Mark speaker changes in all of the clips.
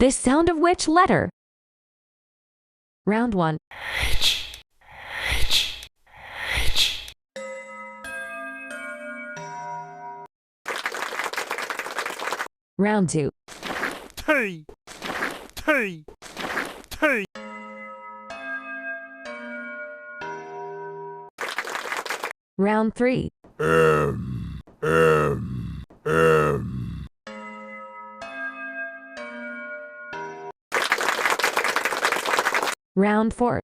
Speaker 1: This sound of which letter? Round 1. Round 2.
Speaker 2: T. T. T.
Speaker 1: Round 3.
Speaker 2: M. M. M.
Speaker 1: Round 4.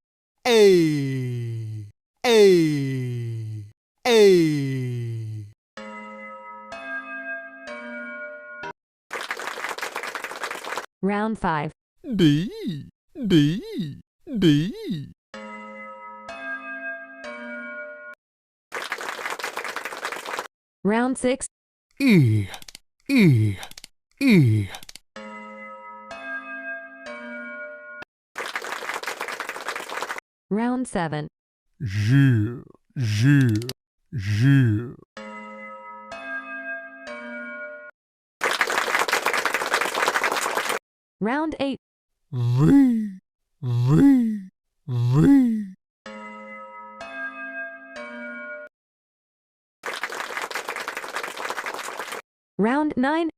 Speaker 2: A. A. A.
Speaker 1: Round 5.
Speaker 2: D. D. D.
Speaker 1: Round 6.
Speaker 2: E. E. E.
Speaker 1: Round 7.
Speaker 2: J. J. J.
Speaker 1: Round 8.
Speaker 2: V. V. V.
Speaker 1: Round 9.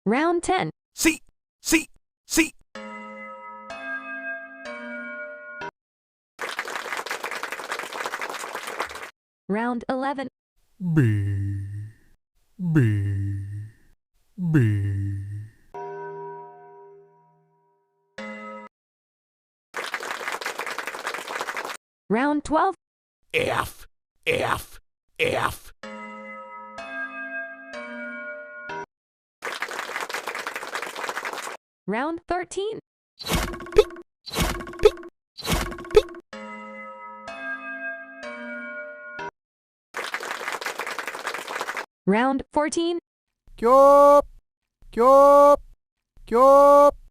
Speaker 1: Round 10.
Speaker 2: C. C. C.
Speaker 1: Round 11.
Speaker 2: B. B. B.
Speaker 1: Round 12.
Speaker 2: F. F. F.
Speaker 1: Round 13. Round 14.
Speaker 2: Kyop. Kyop. Kyop.